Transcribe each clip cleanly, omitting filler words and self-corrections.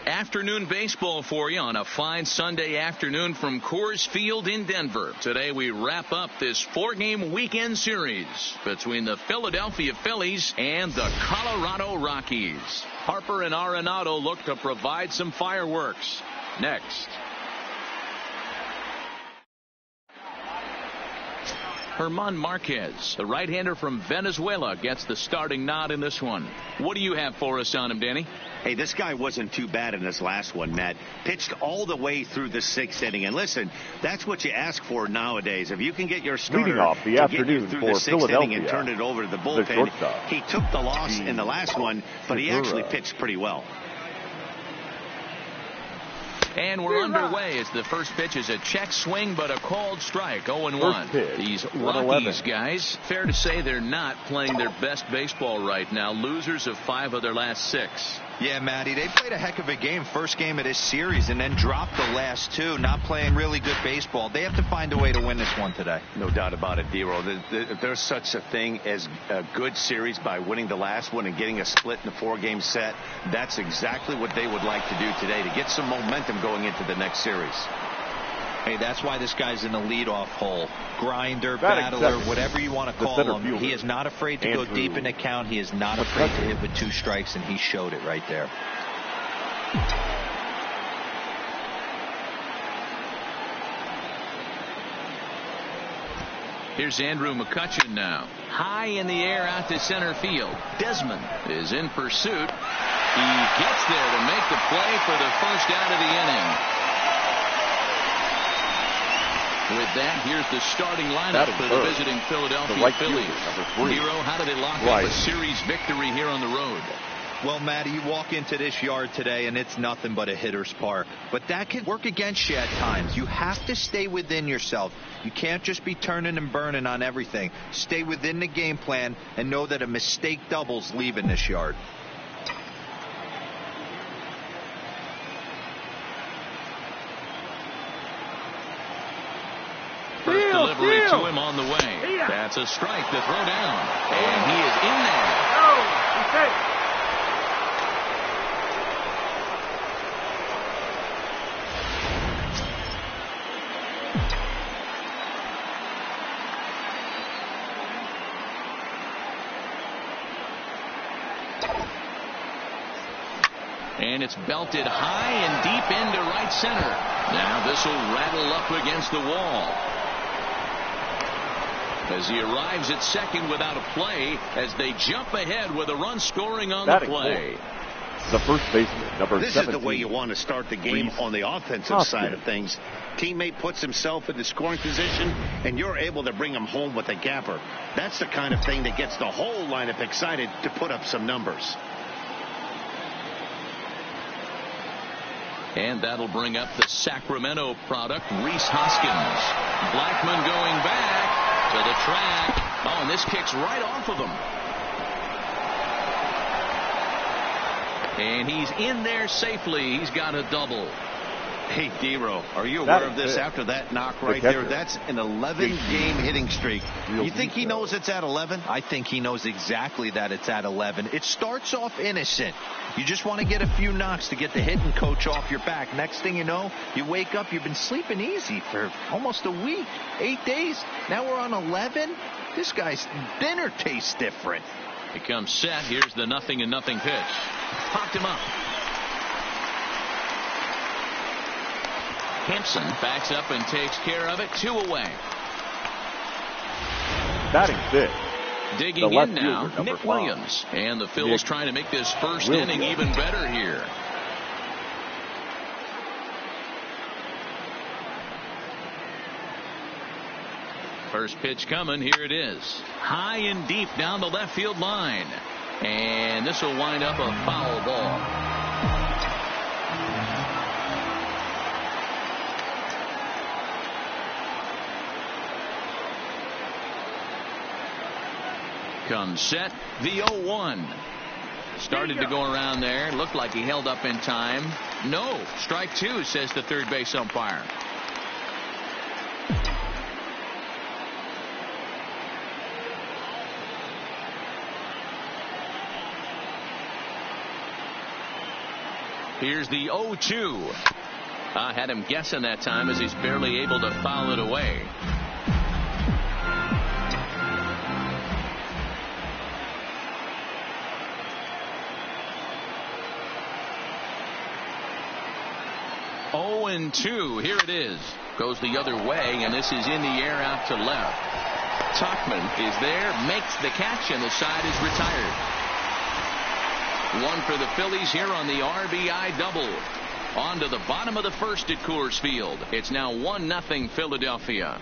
Afternoon baseball for you on a fine Sunday afternoon from Coors Field in Denver. Today we wrap up this 4-game weekend series between the Philadelphia Phillies and the Colorado Rockies. Harper and Arenado look to provide some fireworks. Next. German Marquez, the right-hander from Venezuela, gets the starting nod in this one. What do you have for us on him, Danny? Hey, this guy wasn't too bad in this last one, Matt. Pitched all the way through the 6th inning. And listen, that's what you ask for nowadays. If you can get your starter leading off the to afternoon get you through for the 6th Philadelphia, inning and turn it over to the bullpen, he took the loss in the last one, but he actually pitched pretty well. And we're underway as the first pitch is a check swing, but a called strike. 0-1. These Rockies guys, fair to say they're not playing their best baseball right now. Losers of 5 of their last 6. Yeah, Matty, they played a heck of a game, first game of this series, and then dropped the last 2, not playing really good baseball. They have to find a way to win this one today. No doubt about it, D-Roll. There's such a thing as a good series by winning the last one and getting a split in the 4-game set. That's exactly what they would like to do today to get some momentum going into the next series. Hey, that's why this guy's in the leadoff hole. Grinder, battler, whatever you want to call him. He is not afraid to go deep in the count. He is not afraid to hit with 2 strikes, and he showed it right there. Here's Andrew McCutchen now. High in the air out to center field. Desmond is in pursuit. He gets there to make the play for the first out of the inning. With that, here's the starting lineup for the visiting Philadelphia Phillies. Hero, how do they lock up a series victory here on the road? Well, Matty, you walk into this yard today and it's nothing but a hitter's park. But that can work against you at times. You have to stay within yourself. You can't just be turning and burning on everything. Stay within the game plan and know that a mistake double's leaving this yard. First delivery to him on the way. That's a strike to throw down. And he is in there. And it's belted high and deep into right center. Now this will rattle up against the wall. As he arrives at second without a play, as they jump ahead with a run scoring on the play. The first baseman, number 17. This is the way you want to start the game on the offensive side of things. Teammate puts himself in the scoring position, and you're able to bring him home with a gapper. That's the kind of thing that gets the whole lineup excited to put up some numbers. And that'll bring up the Sacramento product, Rhys Hoskins. Blackmon going back to the track. Oh, and this kicks right off of him. And he's in there safely. He's got a double. Hey, D-Row, are you aware of this after that knock right there? That's an 11-game hitting streak. You think he knows it's at 11? I think he knows exactly that it's at 11. It starts off innocent. You just want to get a few knocks to get the hitting coach off your back. Next thing you know, you wake up, you've been sleeping easy for almost a week, 8 days. Now we're on 11. This guy's dinner tastes different. He comes set. Here's the 0-0 pitch. Popped him up. Hampson backs up and takes care of it. 2 away. Batting fifth. Digging in now, Nick Williams. And the Phillies trying to make this first inning even better here. First pitch coming. Here it is. High and deep down the left field line. And this will wind up a foul ball. Comes set, the 0-1. Started to go around there. Looked like he held up in time. No, strike 2, says the third base umpire. Here's the 0-2. I had him guessing that time as he's barely able to foul it away. Oh, and 2. Here it is. Goes the other way, and this is in the air out to left. Tuchman is there, makes the catch, and the side is retired. One for the Phillies here on the RBI double. On to the bottom of the first at Coors Field. It's now 1-0 Philadelphia.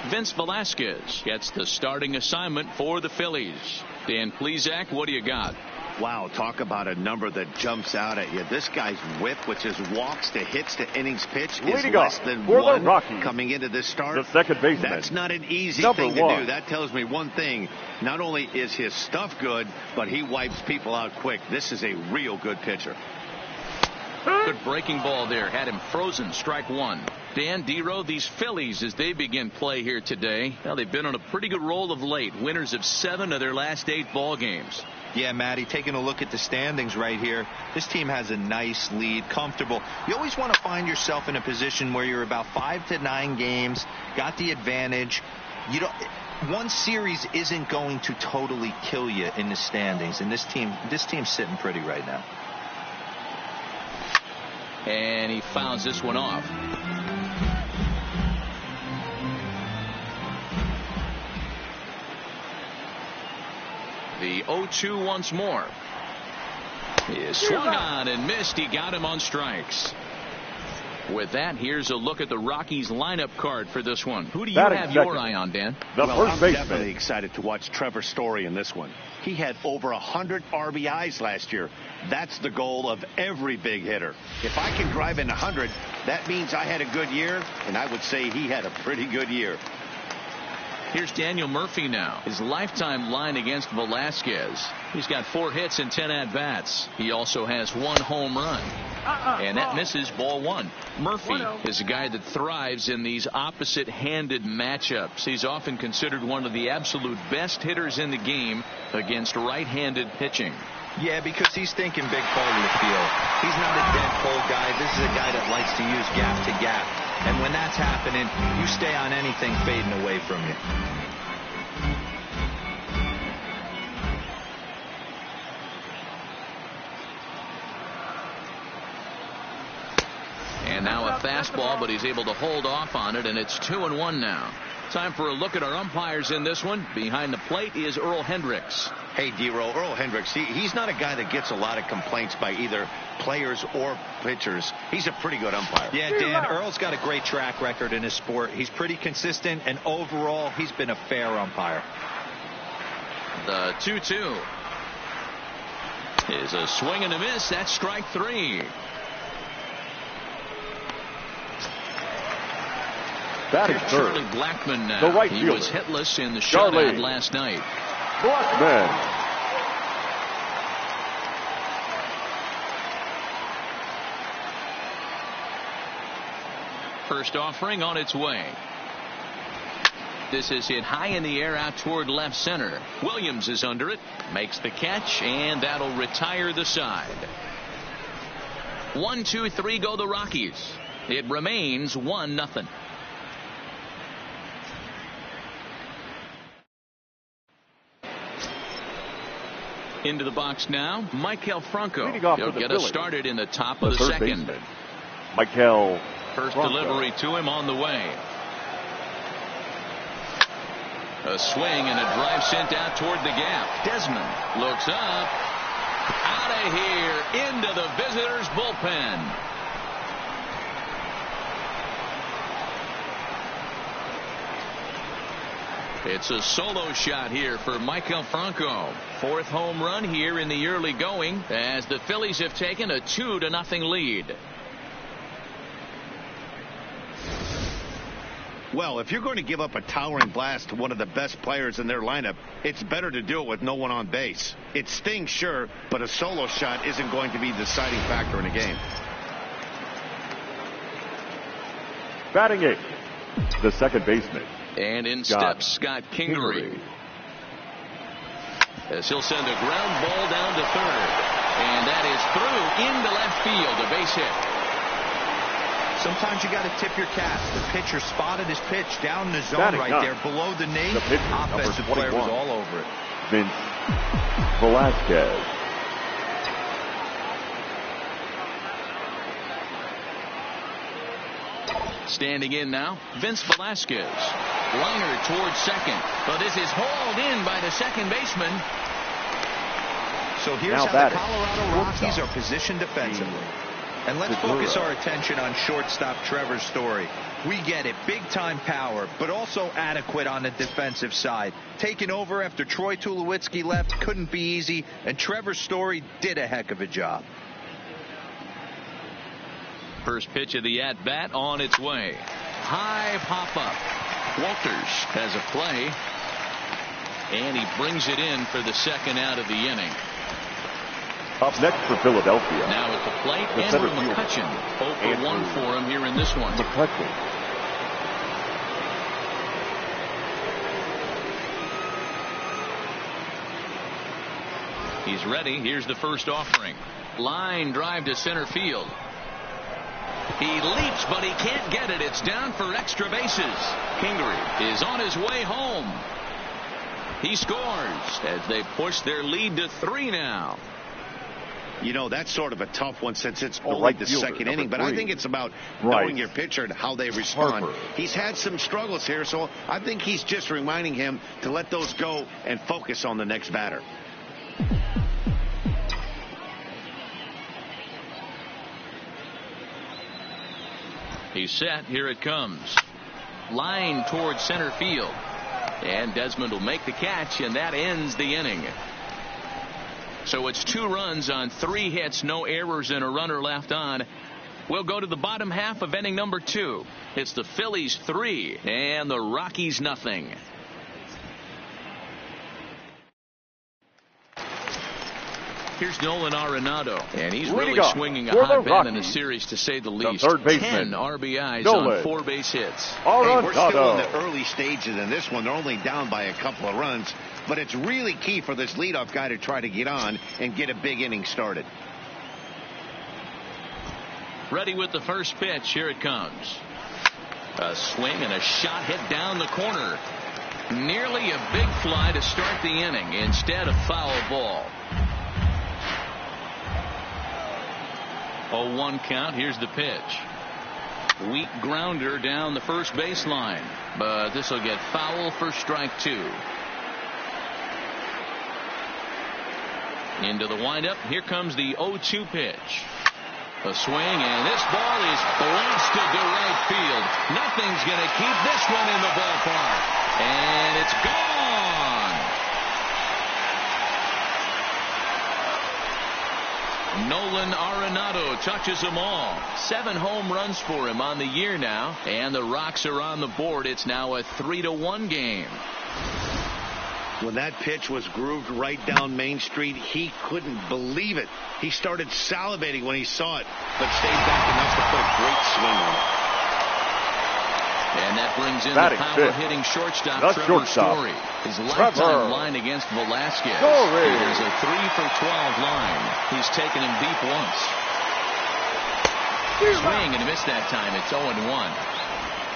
Vince Velasquez gets the starting assignment for the Phillies. Dan Plesac, what do you got? Wow, talk about a number that jumps out at you. This guy's whip, which is walks to hits to innings pitch, is less than one coming into this start. The second baseman. That's not an easy thing to do. That tells me one thing. Not only is his stuff good, but he wipes people out quick. This is a real good pitcher. Good breaking ball there. Had him frozen. Strike one. Dan, D-Row, these Phillies, as they begin play here today, well, they've been on a pretty good roll of late. Winners of 7 of their last 8 ball games. Yeah, Matty, taking a look at the standings right here, this team has a nice lead, comfortable. You always want to find yourself in a position where you're about 5 to 9 games, got the advantage. You don't. One series isn't going to totally kill you in the standings, and this team's sitting pretty right now. And he fouls this one off. The 0-2 once more. He is swung on and missed. He got him on strikes. With that, here's a look at the Rockies lineup card for this one. Who do you have your eye on, Dan? I'm definitely excited to watch Trevor Story in this one. He had over 100 RBIs last year. That's the goal of every big hitter. If I can drive in 100, that means I had a good year, and I would say he had a pretty good year. Here's Daniel Murphy now. His lifetime line against Velasquez. He's got 4 hits and 10 at-bats. He also has 1 home run. And that misses, ball 1. Murphy is a guy that thrives in these opposite-handed matchups. He's often considered one of the absolute best hitters in the game against right-handed pitching. Yeah, because he's thinking big part of the field. He's not a dead pull guy. This is a guy that likes to use gap to gap. And when that's happening, you stay on anything fading away from you. And now a fastball, but he's able to hold off on it, and it's 2-1 now. Time for a look at our umpires in this one. Behind the plate is Earl Hendricks. Hey, D-Row, Earl Hendricks, he's not a guy that gets a lot of complaints by either players or pitchers. He's a pretty good umpire. Yeah, Dan, Earl's got a great track record in his sport. He's pretty consistent, and overall, he's been a fair umpire. The 2-2 is a swing and a miss. That's strike 3. Batting third. Charlie Blackmon now. The right he fielder. was hitless in the shutout last night. Blackmon. First offering on its way. This is hit high in the air out toward left center. Williams is under it, makes the catch, and that'll retire the side. 1-2-3 go the Rockies. It remains 1-0. Into the box now, Maikel Franco. He'll get us started in the top of the second. Baseman, Maikel First Franco. delivery to him on the way. A swing and a drive sent out toward the gap. Desmond looks up. Out of here into the visitors' bullpen. It's a solo shot here for Maikel Franco. 4th home run here in the early going as the Phillies have taken a 2-0 lead. Well, if you're going to give up a towering blast to one of the best players in their lineup, it's better to do it with no one on base. It stings, sure, but a solo shot isn't going to be the deciding factor in a game. Batting 8th, the second baseman. And in steps Scott Kingery. as he'll send a ground ball down to third. And that is through into left field, a base hit. Sometimes you got to tip your cap. The pitcher spotted his pitch down in the zone Batting right nine. there below the knee. The pitcher, Offensive number player was 21. all over it. Vince Velasquez. Standing in now, Vince Velasquez. Liner towards second, but this is hauled in by the second baseman. So here's Now how batting. the Colorado Rockies are positioned defensively. And let's focus our attention on shortstop Trevor Story. We get it, big-time power, but also adequate on the defensive side. Taking over after Troy Tulowitzki left couldn't be easy, and Trevor Story did a heck of a job. First pitch of the at-bat on its way. High pop-up. Walters has a play, and he brings it in for the second out of the inning. Up next for Philadelphia. Now at the plate, The Andrew center fielder. McCutchen. 0 for 1 for him here in this one. McCutchen. He's ready. Here's the first offering. Line drive to center field. He leaps, but he can't get it. It's down for extra bases. Kingery is on his way home. He scores as they push their lead to 3 now. You know, that's sort of a tough one since it's only right the fielder, second number inning, but I 3. think it's about Right. knowing your pitcher and how they respond. Harper. He's had some struggles here, so I think he's just reminding him to let those go and focus on the next batter. He's set. Here it comes. Line towards center field. And Desmond will make the catch, and that ends the inning. So it's 2 runs on 3 hits, no errors, and a runner left on. We'll go to the bottom half of inning number 2. It's the Phillies 3 and the Rockies nothing. Here's Nolan Arenado, and he's really Leading off swinging a for hot the bat in a Rockies, series, to say the the least. third baseman, 10 RBIs Nolan on 4 base hits. Hey, we're still in Arenado. the early stages in this one. They're only down by a couple of runs, but it's really key for this leadoff guy to try to get on and get a big inning started. Ready with the first pitch. Here it comes. A swing and a shot hit down the corner. Nearly a big fly to start the inning. Instead, a foul ball. 0-1 count. Here's the pitch. Weak grounder down the first baseline, but this will get foul for strike 2. Into the windup. Here comes the 0-2 pitch. A swing, and this ball is blasted to right field. Nothing's going to keep this one in the ballpark. And it's gone. Nolan Arenado touches them all. 7 home runs for him on the year now. And the Rocks are on the board. It's now a 3-1 game. When that pitch was grooved right down Main Street, he couldn't believe it. He started salivating when he saw it, but stayed back enough to put a great swing on it. And that brings in Batting the power-hitting shortstop, The Trevor shortstop, Story. His Trevor lifetime line against Velasquez. Story. It is a 3 for 12 line. He's taken him deep once. Swing, and he missed that time. It's 0-1.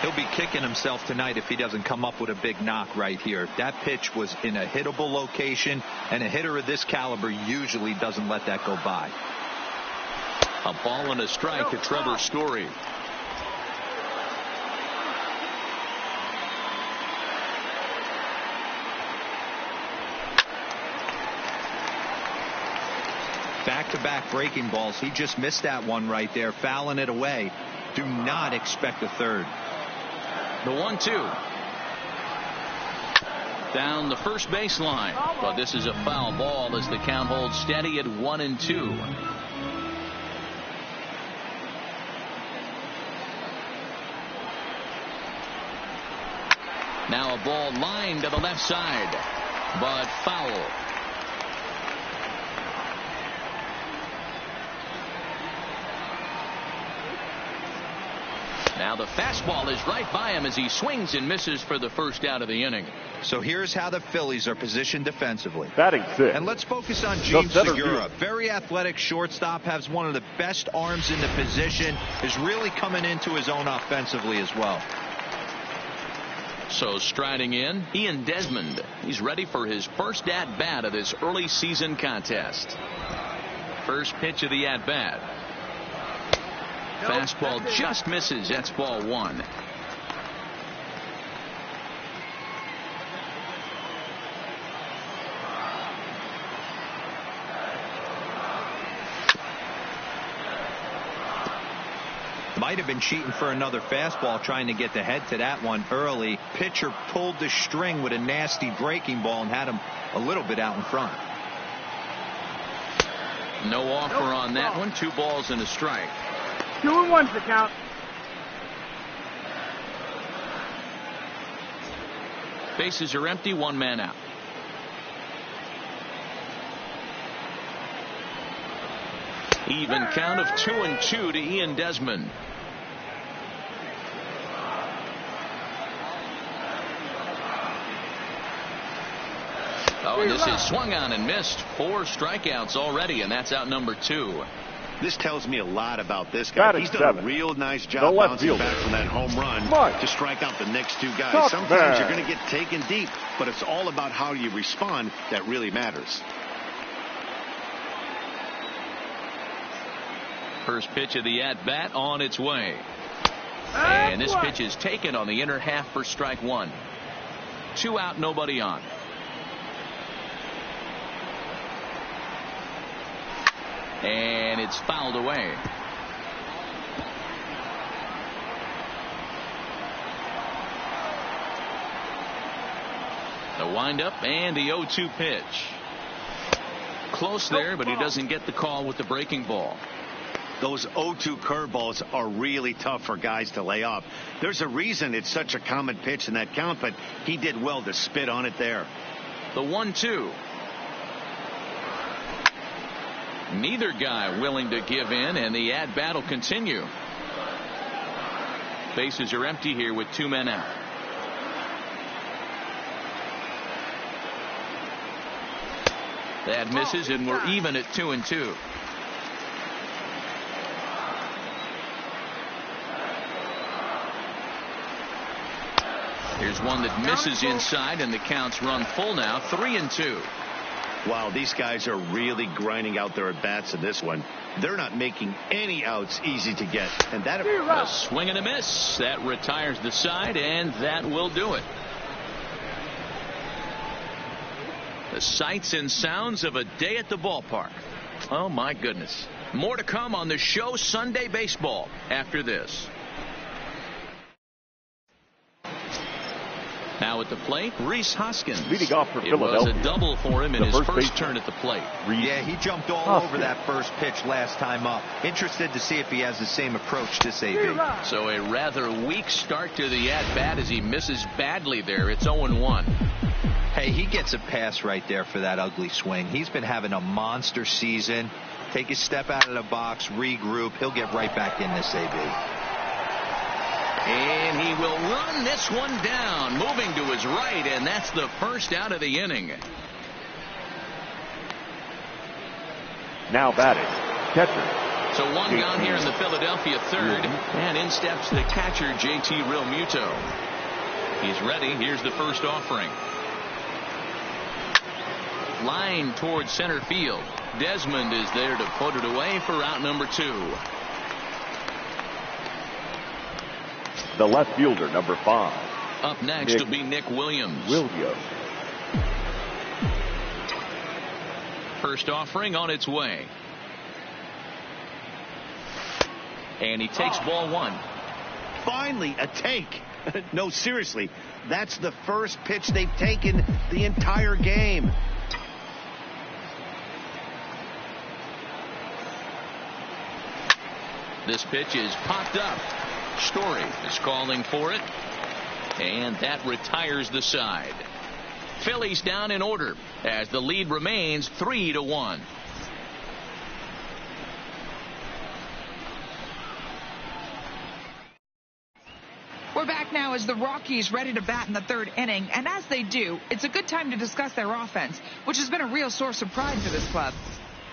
He'll be kicking himself tonight if he doesn't come up with a big knock right here. That pitch was in a hittable location, and a hitter of this caliber usually doesn't let that go by. A ball and a strike to Trevor Story. Back-to-back breaking balls. He just missed that one right there, fouling it away. Do not expect a third. The 1-2. Down the first baseline. But this is a foul ball as the count holds steady at 1-2. Now a ball lined to the left side, but foul. Now Now the fastball is right by him as he swings and misses for the first out of the inning. So here's how the Phillies are positioned defensively. Batting 6. And let's focus on James Segura. Very athletic shortstop, has one of the best arms in the position, is really coming into his own offensively as well. So striding in, Ian Desmond. He's ready for his first at-bat of this early season contest. First pitch of the at-bat. Fastball just misses. That's ball 1. Might have been cheating for another fastball, trying to get the head to that one early. Pitcher pulled the string with a nasty breaking ball and had him a little bit out in front. No offer on that one. 2 balls and a strike. 2-1's the count. Bases are empty. 1 man out. Even count of 2-2 to Ian Desmond. Oh, and this is swung on and missed. 4 strikeouts already, and that's out number 2. This tells me a lot about this guy. He's done a real nice job bouncing back from that home run to strike out the next 2 guys. Sometimes you're going to get taken deep, but it's all about how you respond that really matters. First pitch of the at-bat on its way. And this pitch is taken on the inner half for strike 1. 2 out, nobody on. And it's fouled away. The windup and the 0-2 pitch. Close there, but he doesn't get the call with the breaking ball. Those 0-2 curveballs are really tough for guys to lay off. There's a reason it's such a common pitch in that count, but he did well to spit on it there. The 1-2. Neither guy willing to give in, and the at-bat will continue. Bases are empty here with 2 men out. That misses, and we're even at 2-2. Here's one that misses inside, and the count's run full now. 3-2. Wow, these guys are really grinding out their at-bats in this one. They're not making any outs easy to get. And that a swing and a miss. That retires the side, and that will do it. The sights and sounds of a day at the ballpark. Oh, my goodness. More to come on the show Sunday Baseball after this. Now at the plate, Rhys Hoskins. Leading off for it Philadelphia. was a double for him in his first turn at the plate. Yeah, he jumped all over that first pitch last time up. Interested to see if he has the same approach this AB. So a rather weak start to the at-bat as he misses badly there. It's 0-1. Hey, he gets a pass right there for that ugly swing. He's been having a monster season. Take a step out of the box, regroup. He'll get right back in this AB. And he will run this one down, moving to his right, and that's the first out of the inning. Now batting, catcher. So 1 gone here in the Philadelphia third, and in steps the catcher, JT Realmuto. He's ready. Here's the first offering. Line towards center field. Desmond is there to put it away for out number 2. The left fielder, number 5. Up next will be Nick Williams. First offering on its way. And he takes ball 1. Finally, a take. No, seriously. That's the first pitch they've taken the entire game. This pitch is popped up. Story is calling for it, and that retires the side. Phillies down in order as the lead remains 3-1. now is the Rockies ready to bat in the third inning, and as they do, it's a good time to discuss their offense, which has been a real source of pride for this club.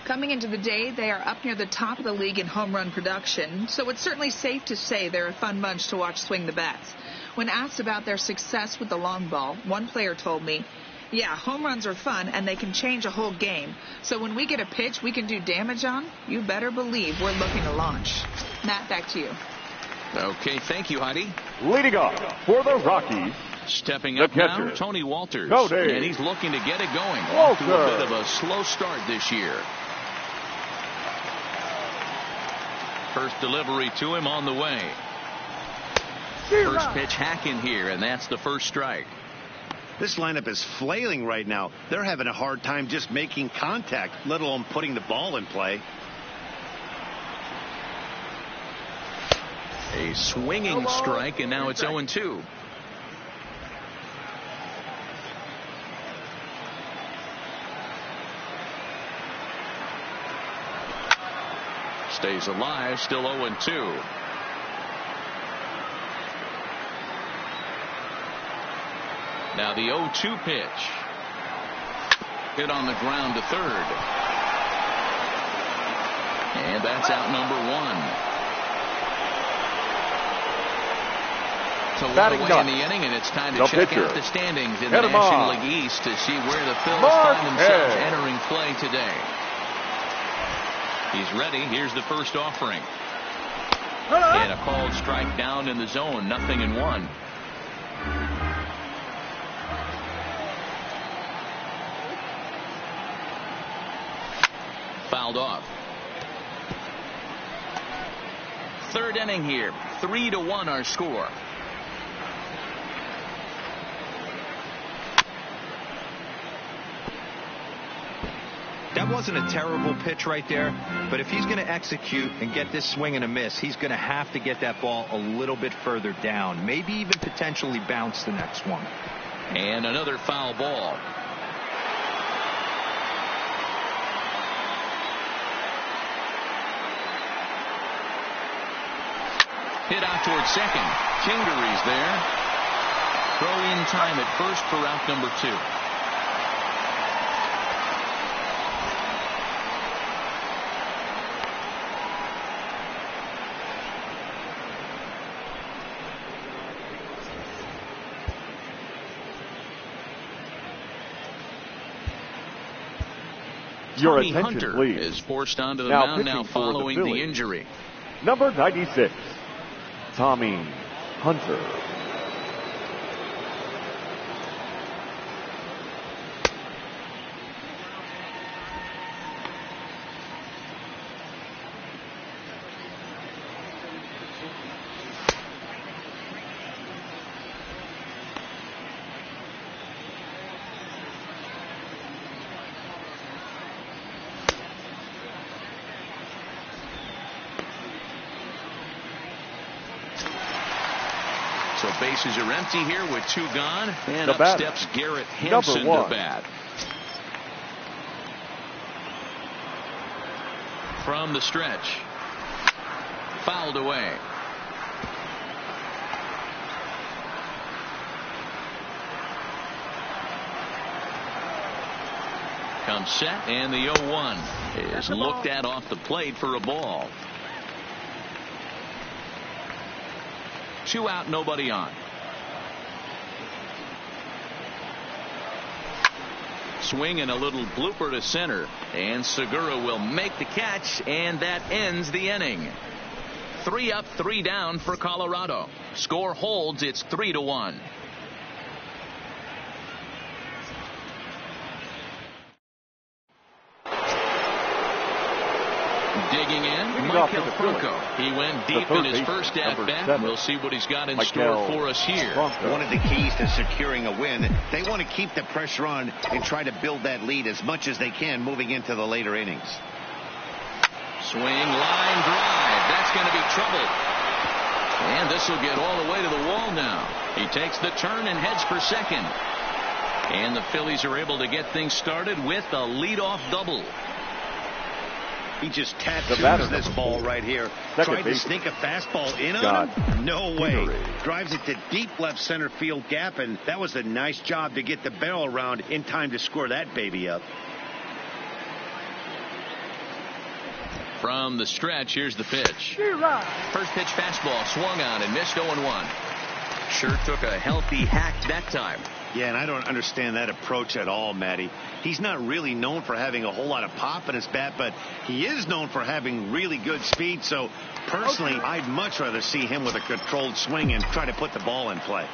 Coming into the day, they are up near the top of the league in home run production, so it's certainly safe to say they're a fun bunch to watch swing the bats. When asked about their success with the long ball, one player told me, "Yeah, home runs are fun and they can change a whole game. So when we get a pitch we can do damage on, you better believe we're looking to launch." Matt, back to you. Okay, thank you, Heidi. Leading off for the Rockies, stepping the up catcher, now, Tony Walters. Cody. And he's looking to get it going. Walters. Off to a bit of a slow start this year. First delivery to him on the way. First pitch hack in here, and that's the first strike. This lineup is flailing right now. They're having a hard time just making contact, let alone putting the ball in play. A swinging strike, and now it's 0-2. Stays alive, still 0-2. Now the 0-2 pitch. Hit on the ground to third. And that's out number one. So one away in the inning, and it's time to check out the standings in the National League East to see where the Phillies find themselves entering play today. He's ready. Here's the first offering. And a called strike down in the zone. 0-1. Fouled off. Third inning here. 3-1 our score. That wasn't a terrible pitch right there, but if he's going to execute and get this swing and a miss, he's going to have to get that ball a little bit further down, maybe even potentially bounce the next one. And another foul ball. Hit out towards second. Kingery's there. Throw in time at first for out number 2. Your Tommy attention, Hunter please. is forced onto the Now mound now pitching for the following the Phillies. injury. Number 96, Tommy Hunter. So bases are empty here with 2 gone. And The up batter, steps Garrett Hampson number to 1. bat. From the stretch. Fouled away. Comes set, and the 0-1 is looked at off the plate for a ball. 2 out, nobody on. Swing and a little blooper to center, and Segura will make the catch, and that ends the inning. 3 up, 3 down for Colorado. Score holds. It's 3-1. Digging in, Michael Franco. He went deep in his first at-bat. We'll see what he's got in store for us here. One of the keys to securing a win, they want to keep the pressure on and try to build that lead as much as they can moving into the later innings. Swing, line drive. That's going to be trouble. And this will get all the way to the wall now. He takes the turn and heads for second. And the Phillies are able to get things started with a leadoff double. He just tattoos this ball right here. Tried to sneak a fastball in on him? No way. Drives it to deep left center field gap, and that was a nice job to get the barrel around in time to score that baby up. From the stretch, here's the pitch. First pitch fastball swung on and missed 0-1. Sure took a healthy hack that time. Yeah, and I don't understand that approach at all, Matty. He's not really known for having a whole lot of pop in his bat, but he is known for having really good speed. So, personally, I'd much rather see him with a controlled swing and try to put the ball in play.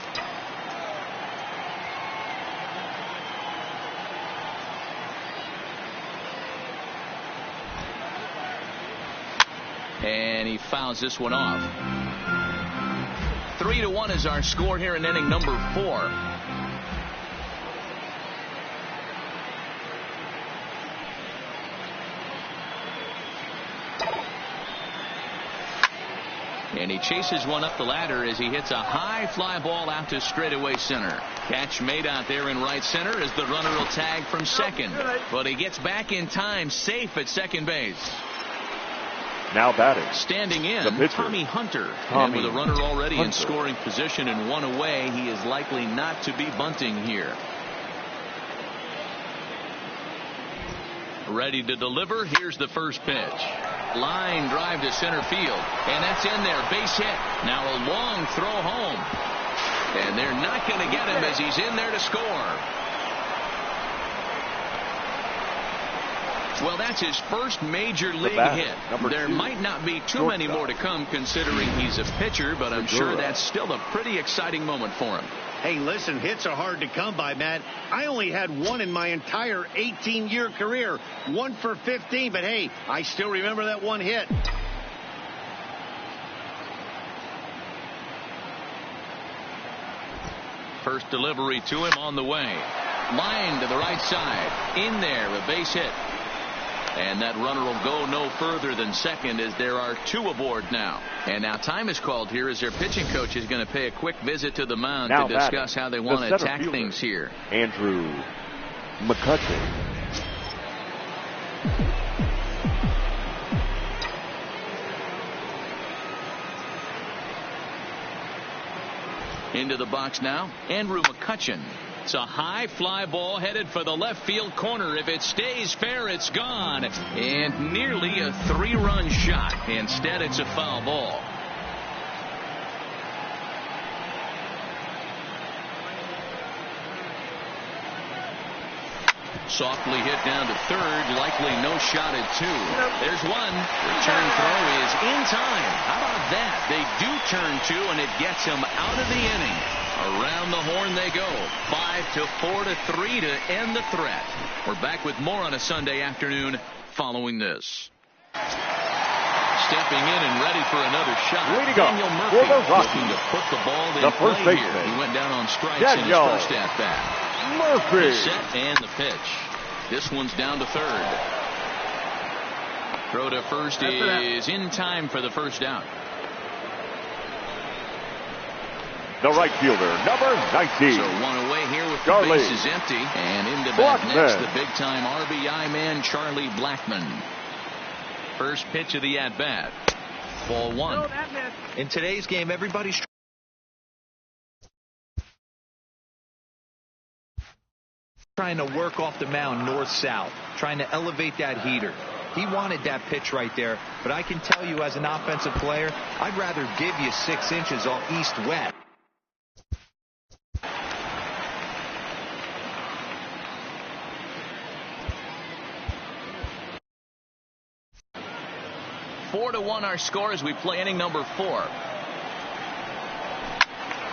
And he fouls this one off. 3-1 is our score here in inning number 4. And he chases one up the ladder as he hits a high fly ball out to straightaway center. Catch made out there in right center as the runner will tag from second. But he gets back in time, safe at second base. Now batting. Standing in, Tommy Hunter. And Tommy with a runner already Hunter in scoring position and one away, he is likely not to be bunting here. Ready to deliver. Here's the first pitch. Line drive to center field. And that's in there. Base hit. Now a long throw home. And they're not going to get him as he's in there to score. Well, that's his first major league hit. There might not be too many more to come considering he's a pitcher, but I'm sure that's still a pretty exciting moment for him. Hey, listen, hits are hard to come by, Matt. I only had one in my entire 18-year career. 1 for 15, but hey, I still remember that one hit. First delivery to him on the way. Line to the right side. In there, a base hit. And that runner will go no further than second as there are 2 aboard now. And now time is called here as their pitching coach is going to pay a quick visit to the mound to discuss how they want to attack things here. Andrew McCutcheon. Into the box now, Andrew McCutcheon. It's a high fly ball headed for the left field corner. If it stays fair, it's gone. And nearly a 3-run shot. Instead, it's a foul ball. Softly hit down to third. Likely no shot at 2. There's one. Return throw is in time. How about that? They do turn 2, and it gets him out of the inning. Around the horn they go. 5-4-3 to end the threat. We're back with more on a Sunday afternoon following this. Stepping in and ready for another shot. Daniel Murphy looking to put the ball in play here. He went down on strikes in his first at-bat. Murphy. Set and the pitch. This one's down to third. Throw to first is in time for the first out. The right fielder, number 19. So one away here with the bases empty. And into bat next, the big-time RBI man, Charlie Blackmon. First pitch of the at-bat. Ball 1. In today's game, everybody's trying to work off the mound north-south, trying to elevate that heater. He wanted that pitch right there, but I can tell you as an offensive player, I'd rather give you 6 inches off east-west. 4-1 our score as we play inning number 4.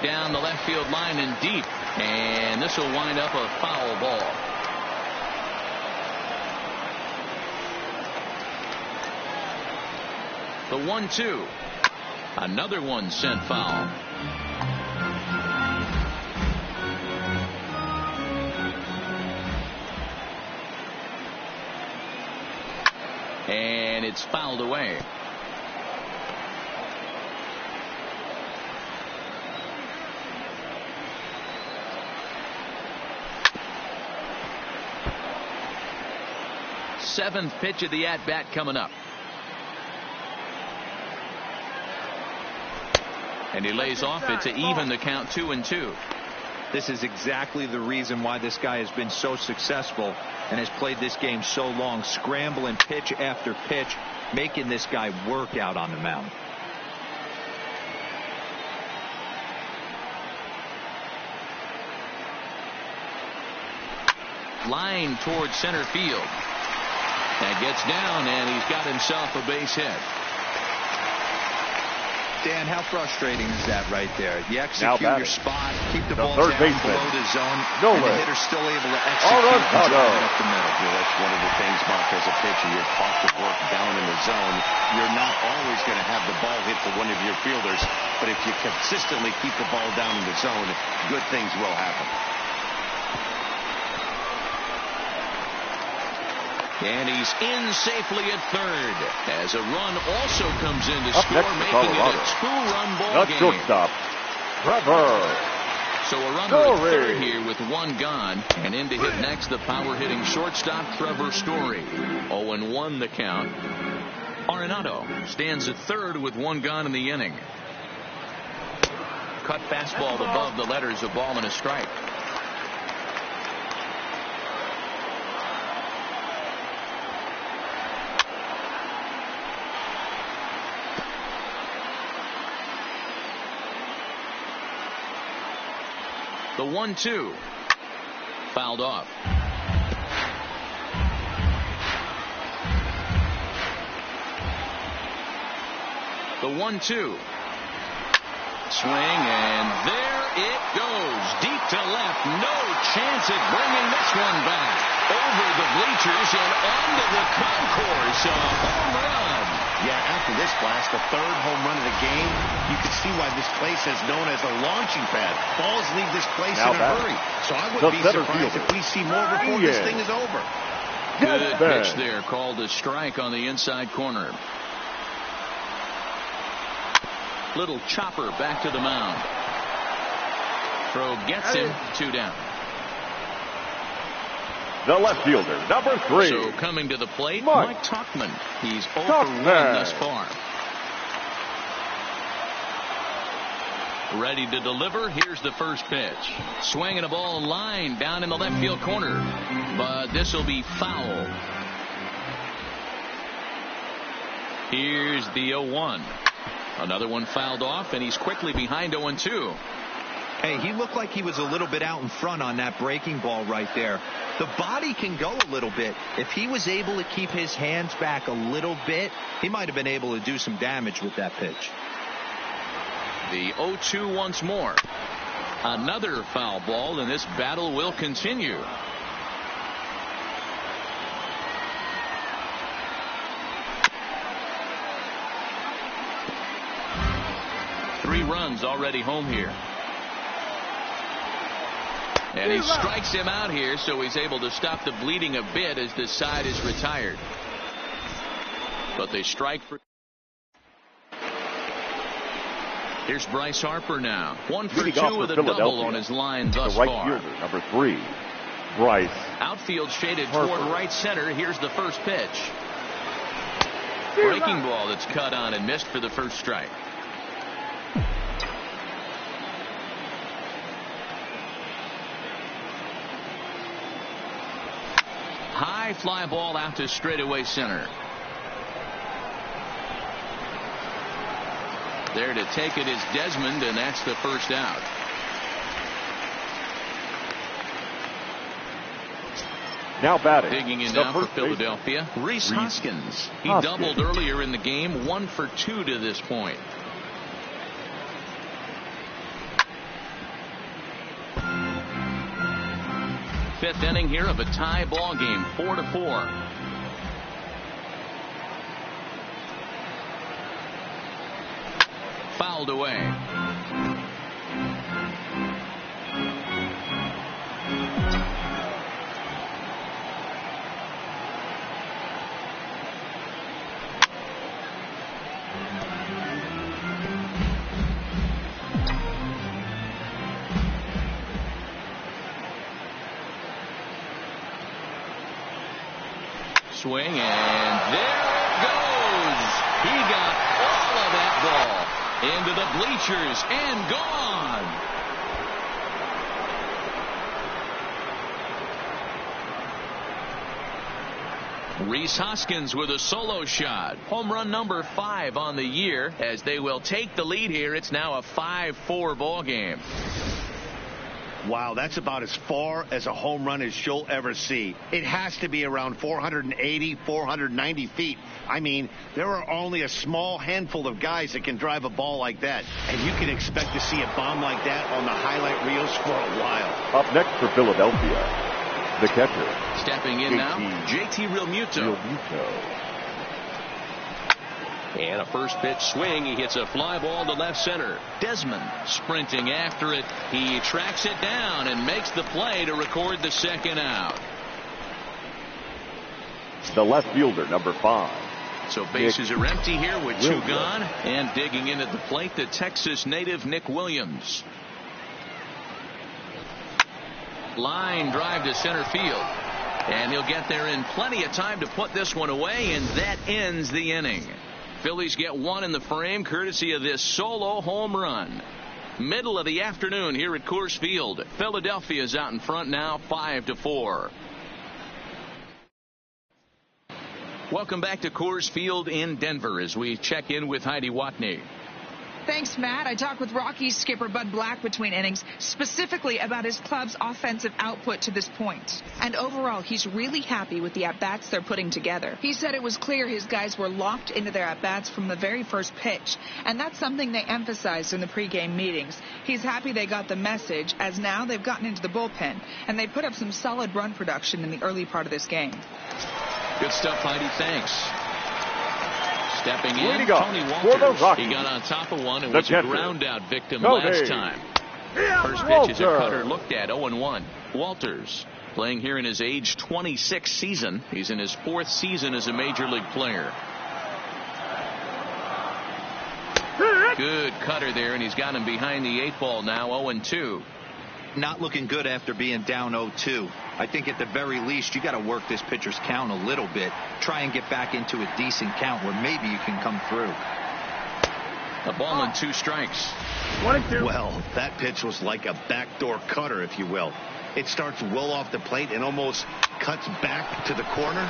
Down the left field line and deep. And this will wind up a foul ball. The 1-2. Another one sent foul. And it's fouled away. Seventh pitch of the at-bat coming up. And he lays off it to even the count 2-2. This is exactly the reason why this guy has been so successful and has played this game so long, scrambling pitch after pitch, making this guy work out on the mound. Line towards center field. That gets down, and he's got himself a base hit. Dan, how frustrating is that right there? You execute your spot, keep the ball down below the zone, and the hitter's still able to execute and drive it up the middle. Yeah, that's one of the things, Mark, as a pitcher, you're taught to work down in the zone. You're not always going to have the ball hit for one of your fielders, but if you consistently keep the ball down in the zone, good things will happen. And he's in safely at third as a run also comes in to score, making it a 2-run ball game. Shortstop, Trevor. So a runner at third here with one gone, and in to hit next the power hitting shortstop Trevor Story. 0-1 the count. Arenado stands at third with one gone in the inning. Cut fastball above the letters, a ball and a strike. The 1-2 fouled off. The 1-2 swing, and there it goes deep to left. No chance at bringing this one back over the bleachers and onto the concourse. A home run. Yeah, after this blast, the third home run of the game, you can see why this place is known as a launching pad. Balls leave this place in a hurry. So I wouldn't be surprised if we see more before this thing is over. Good pitch there, called a strike on the inside corner. Little chopper back to the mound. Throw gets him, 2 down. The left fielder, number 3. So coming to the plate, Mike Tauchman. He's 0 for 1 thus far. Ready to deliver. Here's the first pitch. Swinging a ball line down in the left field corner. But this will be foul. Here's the 0-1. Another one fouled off, and he's quickly behind 0-2. Hey, he looked like he was a little bit out in front on that breaking ball right there. The body can go a little bit. If he was able to keep his hands back a little bit, he might have been able to do some damage with that pitch. The 0-2 once more. Another foul ball, and this battle will continue. Three runs already home here. And he strikes him out here, so he's able to stop the bleeding a bit as this side is retired. But they strike for... Here's Bryce Harper now. 1 for 2 with a double on his line thus far. The right fielder, number 3, Bryce. Outfield shaded toward right center. Here's the first pitch. Breaking ball that's cut on and missed for the first strike. High fly ball out to straightaway center. There to take it is Desmond, and that's the first out. Now batting. Digging in now for Philadelphia, Rhys Hoskins. He doubled earlier in the game, 1 for 2 to this point. Fifth inning here of a tie ball game, 4-4. Fouled away. Swing, and there it goes. He got all of that ball Into the bleachers and gone. Rhys Hoskins with a solo shot. Home run number 5 on the year as they will take the lead here. It's now a 5-4 ball game. Wow, that's about as far as a home run as you'll ever see. It has to be around 480, 490 feet. I mean, there are only a small handful of guys that can drive a ball like that. And you can expect to see a bomb like that on the highlight reels for a while. Up next for Philadelphia, the catcher. Stepping in now, JT Realmuto. And a first pitch swing. He hits a fly ball to left center. Desmond sprinting after it. He tracks it down and makes the play to record the second out. The left fielder, number 5. So bases are empty here with 2 gone. And digging in at the plate, the Texas native Nick Williams. Line drive to center field. And he'll get there in plenty of time to put this one away, and that ends the inning. Phillies get 1 in the frame courtesy of this solo home run. Middle of the afternoon here at Coors Field. Philadelphia is out in front now 5-4. Welcome back to Coors Field in Denver as we check in with Heidi Watney. Thanks, Matt. I talked with Rockies skipper Bud Black between innings, specifically about his club's offensive output to this point. And overall, he's really happy with the at-bats they're putting together. He said it was clear his guys were locked into their at-bats from the very first pitch, and that's something they emphasized in the pregame meetings. He's happy they got the message, as now they've gotten into the bullpen, and they put up some solid run production in the early part of this game. Good stuff, Heidi. Thanks. Stepping in, Tony Walters. He got on top of one and was a ground-out victim last time. First pitch is a cutter looked at, 0-1. Walters playing here in his age 26 season. He's in his 4th season as a major league player. Good cutter there, and he's got him behind the 8 ball now, 0-2. Not looking good after being down 0-2. I think at the very least you got to work this pitcher's count a little bit. Try and get back into a decent count where maybe you can come through. A ball and 2 strikes. 1-2. Well, that pitch was like a backdoor cutter, if you will. It starts well off the plate and almost cuts back to the corner.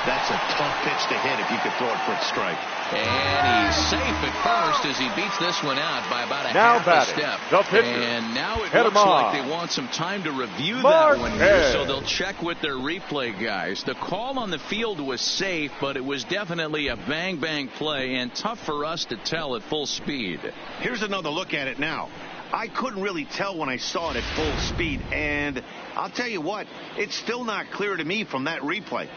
That's a tough pitch to hit if you could throw it for a strike. And he's safe at first as he beats this one out by about a now half batting, a step. And now it looks like they want some time to review that one here, so they'll check with their replay guys. The call on the field was safe, but it was definitely a bang-bang play and tough for us to tell at full speed. Here's another look at it now. I couldn't really tell when I saw it at full speed, and I'll tell you what, it's still not clear to me from that replay.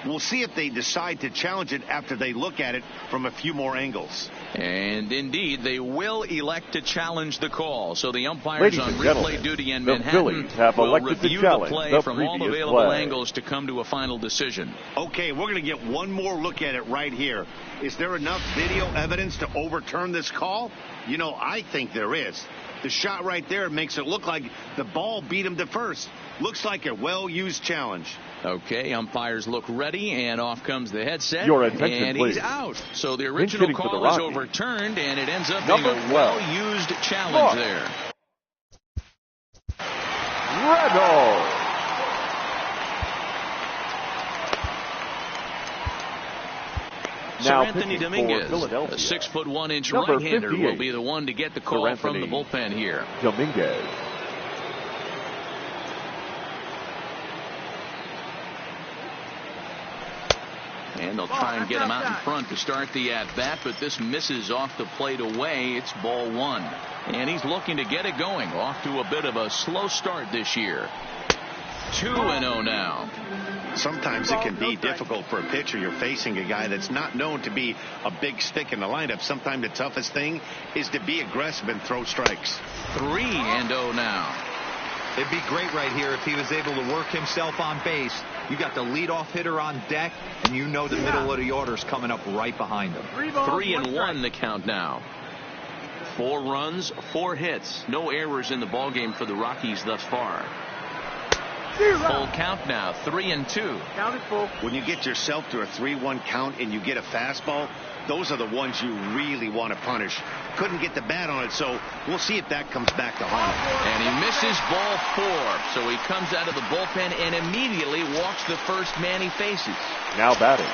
We'll see if they decide to challenge it after they look at it from a few more angles. And indeed, they will elect to challenge the call. So the umpires on replay duty in Manhattan will review the play from all available angles to come to a final decision. Okay, we're going to get one more look at it right here. Is there enough video evidence to overturn this call? You know, I think there is. The shot right there makes it look like the ball beat him to first. Looks like a well-used challenge. Okay, umpires look ready, and off comes the headset. Your attention, and please. He's out. So the original call is overturned, and it ends up being a well-used challenge there. Reynolds. Now Anthony Dominguez, a 6'1" right-hander, will be the one to get the call from the bullpen here. Dominguez. And they'll try and get him out in front to start the at-bat, but this misses off the plate away. It's ball 1. And he's looking to get it going. Off to a bit of a slow start this year. 2-0 now. Sometimes it can be difficult for a pitcher. You're facing a guy that's not known to be a big stick in the lineup. Sometimes the toughest thing is to be aggressive and throw strikes. 3-0 now. It'd be great right here if he was able to work himself on base. You got the leadoff hitter on deck, and you know the middle of the order's coming up right behind him. 3-1 the count now. 4 runs, 4 hits. No errors in the ballgame for the Rockies thus far. Full count now, 3-2. Count is full. When you get yourself to a 3-1 count and you get a fastball, those are the ones you really want to punish. Couldn't get the bat on it, so we'll see if that comes back to haunt him. And he misses ball 4, so he comes out of the bullpen and immediately walks the first man he faces. Now batting,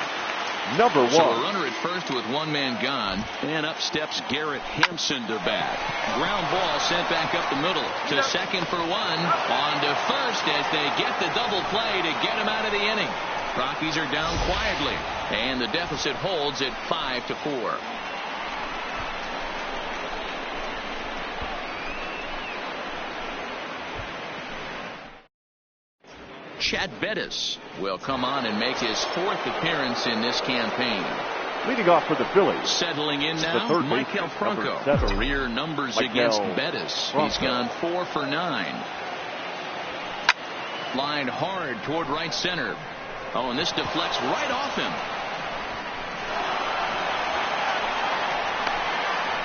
number 1. So a runner at first with one man gone, and up steps Garrett Hampson to bat. Ground ball sent back up the middle to second for 1. On to first as they get the double play to get him out of the inning. Rockies are down quietly, and the deficit holds at 5-4. Chad Bettis will come on and make his 4th appearance in this campaign. Leading off for the Phillies. Settling in now, Maikel Franco. Career numbers against Bettis. He's gone 4 for 9. Line hard toward right center. Oh, and this deflects right off him.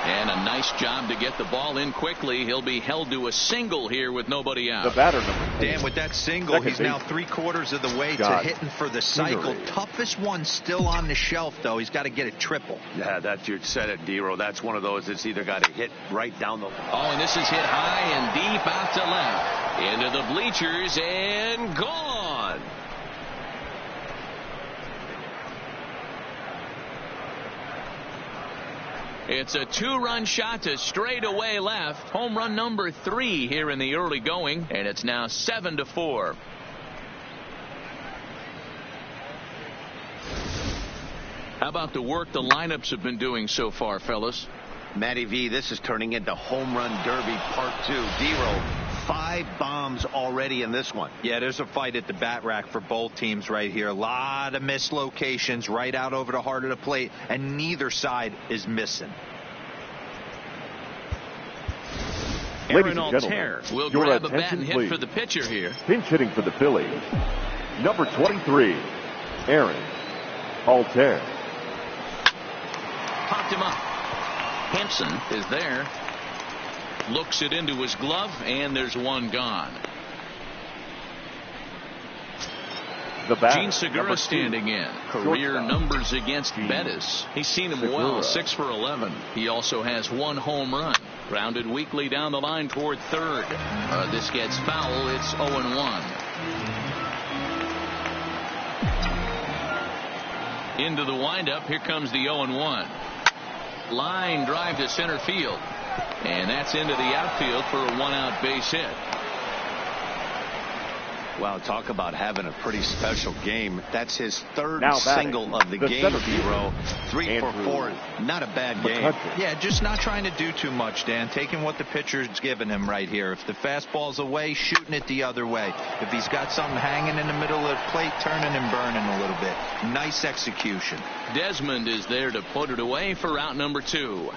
And a nice job to get the ball in quickly. He'll be held to a single here with nobody out. The batter, number 8. Dan, with that single, he's now 3/4 of the way to hitting for the cycle. Toughest one still on the shelf, though. He's got to get a triple. Yeah, that's your set it, D-Row. That's one of those that's either got to hit right down the line. Oh, and this is hit high and deep out to left. Into the bleachers and gone. It's a 2-run shot to straightaway left. Home run number 3 here in the early going, and it's now 7-4. How about the work the lineups have been doing so far, fellas? Matty V, this is turning into home run derby part 2. D-Row, 5 bombs already in this one. Yeah, there's a fight at the bat rack for both teams right here. A lot of missed locations right out over the heart of the plate, and neither side is missing. Aaron Altair will grab a bat and hit please. for the pitcher here. Pinch hitting for the Phillies, number 23, Aaron Altair. Popped him up. Hampson is there. Looks it into his glove, and there's one gone. Gene Segura standing in. Career numbers against Bettis. He's seen him well, 6 for 11. He also has 1 home run. Grounded weakly down the line toward third. This gets foul. It's 0-1. Into the windup. Here comes the 0-1. Line drive to center field. And that's into the outfield for a 1-out base hit. Wow, talk about having a pretty special game. That's his 3rd single of the game, D-Row. 3 for 4. Not a bad game. Yeah, just not trying to do too much, Dan. Taking what the pitcher's giving him right here. If the fastball's away, shooting it the other way. If he's got something hanging in the middle of the plate, turning and burning a little bit. Nice execution. Desmond is there to put it away for out number 2.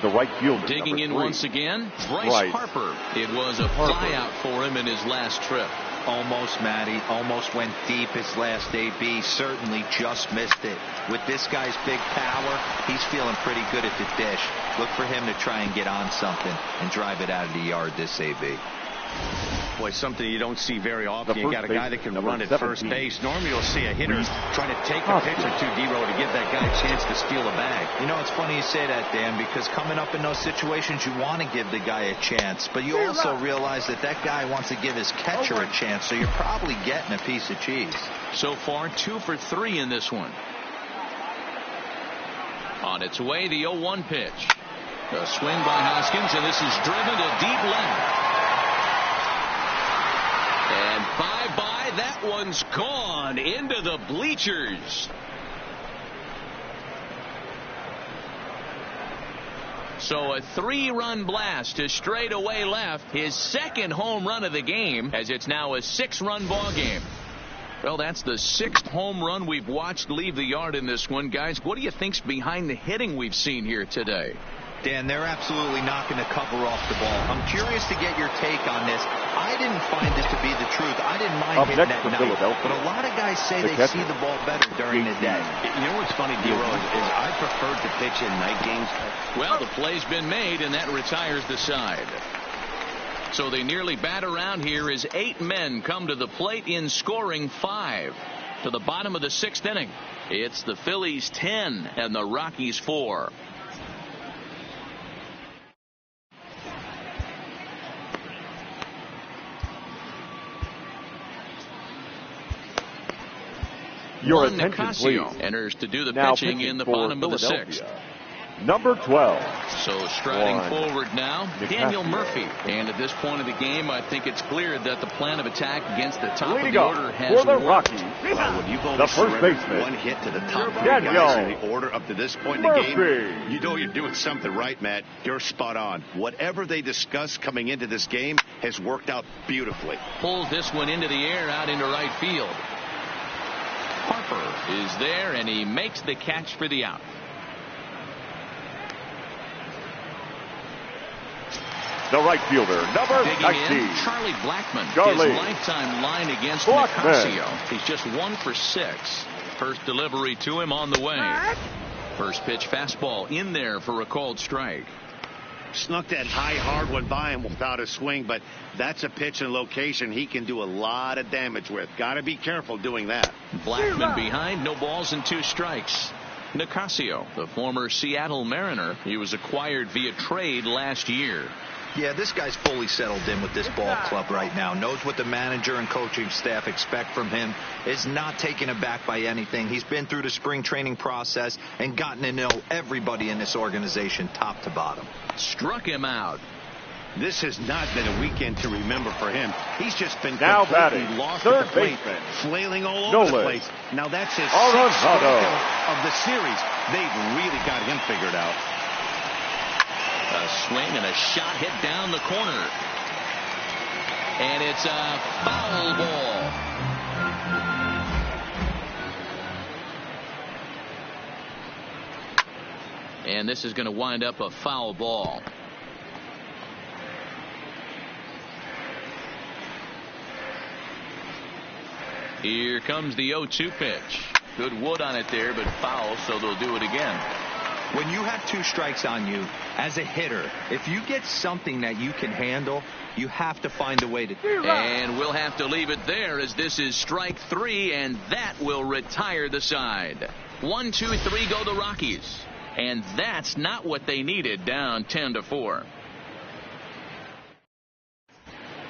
The right fielder, digging in 3. once again, Bryce Harper. It was a flyout for him in his last trip. Almost, Matty. Almost went deep his last AB. Certainly just missed it. With this guy's big power, he's feeling pretty good at the dish. Look for him to try and get on something and drive it out of the yard this AB. Boy, something you don't see very often. You got a guy that can run at first base. Normally you'll see a hitter trying to take a pitch or two, D-Row, to give that guy a chance to steal a bag. You know, it's funny you say that, Dan, because coming up in those situations, you want to give the guy a chance, but you also realize that that guy wants to give his catcher a chance, so you're probably getting a piece of cheese. So far, 2 for 3 in this one. On its way, the 0-1 pitch. A swing by Hoskins, and this is driven to deep left. And bye-bye, that one's gone into the bleachers. So a 3-run blast to straightaway left. His 2nd home run of the game, as it's now a 6-run ball game. Well, that's the 6th home run we've watched leave the yard in this one. Guys, what do you think's behind the hitting we've seen here today? Dan, they're absolutely knocking the cover off the ball. I'm curious to get your take on this. I didn't find it to be the truth. I didn't mind hitting that night, but a lot of guys say they see the ball better during the day. You know what's funny, D-Row, is I prefer to pitch in night games. Well, the play's been made, and that retires the side. So they nearly bat around here as 8 men come to the plate in scoring 5. To the bottom of the 6th inning. It's the Phillies 10 and the Rockies 4. Your Juan attention, Nicasio please. enters to do the Now pitching in the bottom of the 6th. Number 12. So striding Juan forward now, Nicasio. Daniel Murphy. And at this point of the game, I think it's clear that the plan of attack against the top Leading of the up order has for the worked. Rockies, Well, when you've only the first surrendered baseman, one hit to the top of the Daniel guys in the order up to this point in the Murphy. game, you know you're doing something right, Matt. You're spot on. Whatever they discussed coming into this game has worked out beautifully. Pulls this one into the air out into right field. Harper is there, and he makes the catch for the out. The right fielder, number Digging 19. in, Charlie Blackmon. Charlie His lifetime line against Blackmon. Nicasio. He's just 1 for 6. First delivery to him on the way. First pitch fastball in there for a called strike. Snuck that high hard one by him without a swing, but that's a pitch and location he can do a lot of damage with. Got to be careful doing that. Blackmon behind, no balls and 2 strikes. Nicasio, the former Seattle Mariner. He was acquired via trade last year. Yeah, this guy's fully settled in with this ball club right now. Knows what the manager and coaching staff expect from him. Is not taken aback by anything. He's been through the spring training process and gotten to know everybody in this organization top to bottom. Struck him out. This has not been a weekend to remember for him. He's just been Now completely batting, lost third at the plate, baseman, flailing all over the Nolan place. Now that's his Arenado. 6th strikeout of the series. They've really got him figured out. A swing and a shot hit down the corner. And it's a foul ball. And this is going to wind up a foul ball. Here comes the 0-2 pitch. Good wood on it there, but foul, so they'll do it again. When you have 2 strikes on you as a hitter, if you get something that you can handle, you have to find a way to. And we'll have to leave it there as this is strike 3, and that will retire the side. 1, 2, 3 go the Rockies. And that's not what they needed, down 10-4.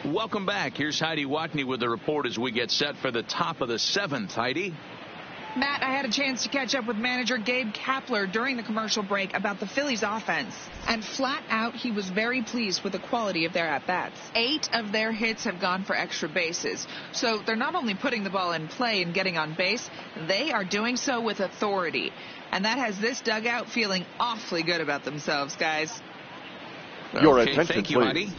Welcome back. Here's Heidi Watney with the report as we get set for the top of the 7th. Heidi? Matt, I had a chance to catch up with manager Gabe Kapler during the commercial break about the Phillies offense. And flat out, he was very pleased with the quality of their at-bats. 8 of their hits have gone for extra bases. So they're not only putting the ball in play and getting on base, they are doing so with authority. And that has this dugout feeling awfully good about themselves, guys. Your Okay, attention, thank you, please. Heidi.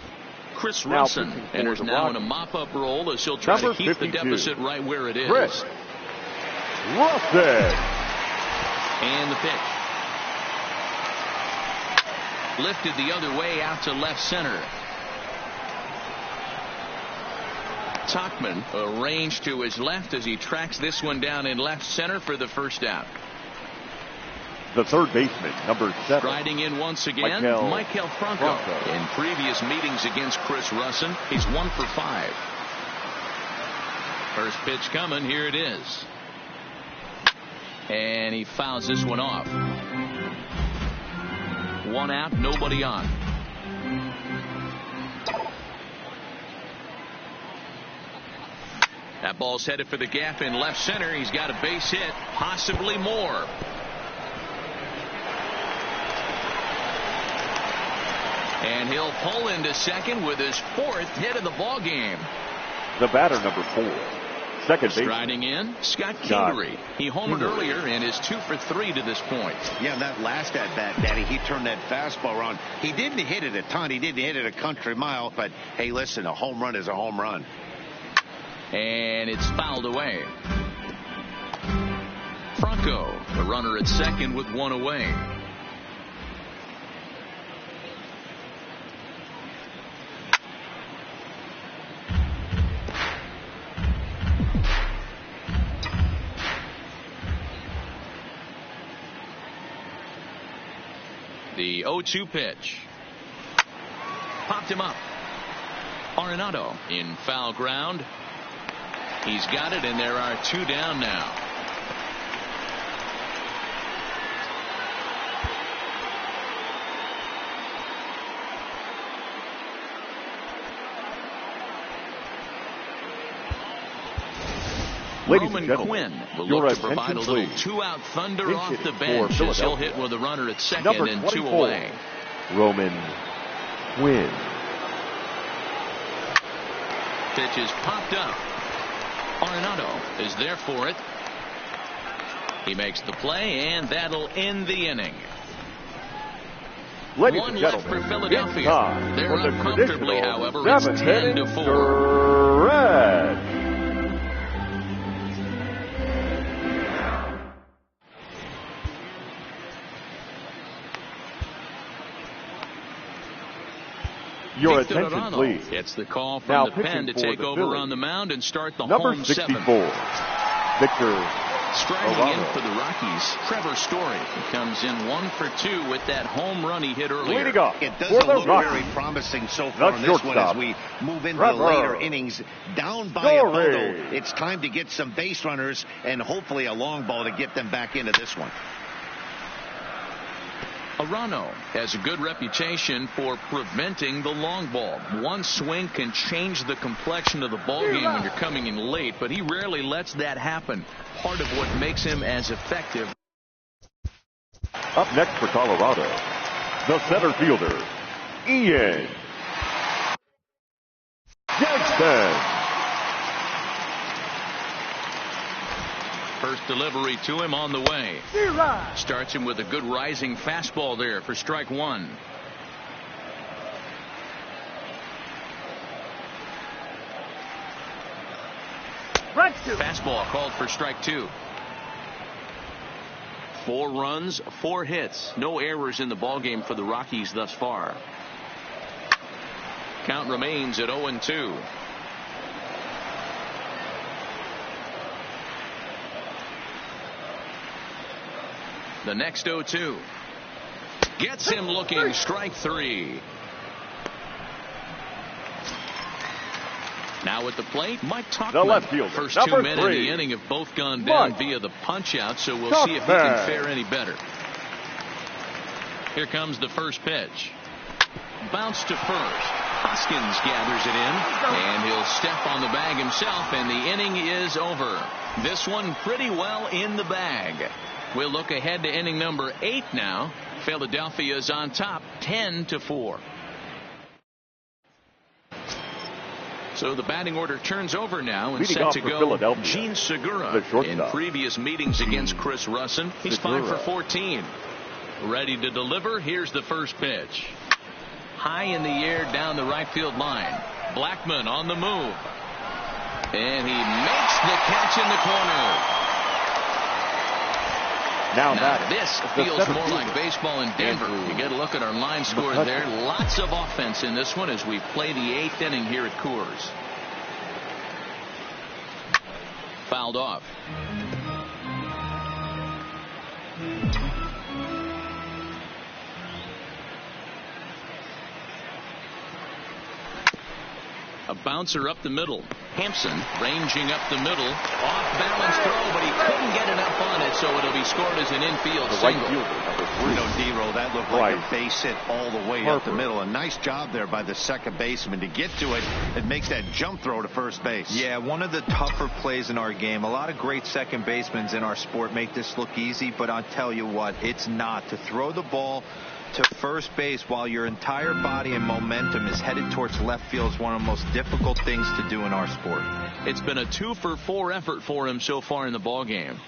Chris Now Russin pitching for enters the now in a Rockies. mop-up role as he'll try Number to keep 52. the deficit right where it is. Chris Russin. And the pitch. Lifted the other way out to left center. Tauchman arranged to his left as he tracks this one down in left center for the first out. The third baseman, number 7. Striding in once again, Michael Franco. In previous meetings against Chris Russin, he's 1 for 5. First pitch coming, here it is. And he fouls this one off. 1 out, nobody on. That ball's headed for the gap in left center. He's got a base hit, possibly more. And he'll pull into second with his 4th hit of the ball game. The batter, number 4. Second baseman. Striding in, Scott Kingery. He homered earlier and is 2 for 3 to this point. Yeah, that last at bat, Daddy, he turned that fastball around. He didn't hit it a ton. He didn't hit it a country mile. But, hey, listen, a home run is a home run. And it's fouled away. Franco, the runner at second with 1 away. The 0-2 pitch. Popped him up. Arenado in foul ground. He's got it, and there are 2 down now. Roman Quinn will look to provide a little 2-out thunder off the bench as he'll hit with a runner at second and 2 away. Roman Quinn. Pitch is popped up. Arenado is there for it. He makes the play, and that'll end the inning. Ladies One and left for gentlemen, Philadelphia. They're up comfortably, however. It's 10-4. Stretch. Your attention, please. It's the call from Now the pen to take over Phillies. on the mound and start the Number home 64, 7. Victor. Striking in for the Rockies, Trevor Story. He comes in 1 for 2 with that home run he hit earlier. Leading off it doesn't look very promising so far in this one as we move into the later innings. Down by a photo, it's time to get some base runners and hopefully a long ball to get them back into this one. Arenado has a good reputation for preventing the long ball. One swing can change the complexion of the ball game when you're coming in late, but he rarely lets that happen. Part of what makes him as effective. Up next for Colorado, the center fielder, Ian Jackson. First delivery to him on the way. Starts him with a good rising fastball there for strike 1. Fastball called for strike 2. 4 runs, 4 hits. No errors in the ballgame for the Rockies thus far. Count remains at 0-2. The next 0-2. Gets him looking. Strike 3. Now at the plate, Mike Tauchman. The left fielder, First number 2 men in three. the inning have both gone down via the punch out, so we'll see if he can fare any better. Here comes the first pitch. Bounce to first. Hoskins gathers it in, and he'll step on the bag himself, and the inning is over. This one pretty well in the bag. We'll look ahead to inning number 8 now. Philadelphia is on top 10-4. So the batting order turns over now and set to go. Gene Segura in previous meetings against Chris Russin. He's 5 for 14. Ready to deliver. Here's the first pitch. High in the air down the right field line. Blackmon on the move. And he makes the catch in the corner. Now this feels more like baseball in Denver. You get a look at our line score there. Lots of offense in this one as we play the 8th inning here at Coors. Fouled off. A bouncer up the middle. Hampson ranging up the middle. Off balance throw, but he couldn't get enough on it, so it'll be scored as an infield single. You know, D-Roll, that looked like a base hit all the way up the middle. A nice job there by the second baseman to get to it and make that jump throw to first base. Yeah, one of the tougher plays in our game. A lot of great second basemen in our sport make this look easy, but I'll tell you what, it's not. To throw the ball to first base while your entire body and momentum is headed towards left field is one of the most difficult things to do in our sport. It's been a 2 for 4 effort for him so far in the ball game.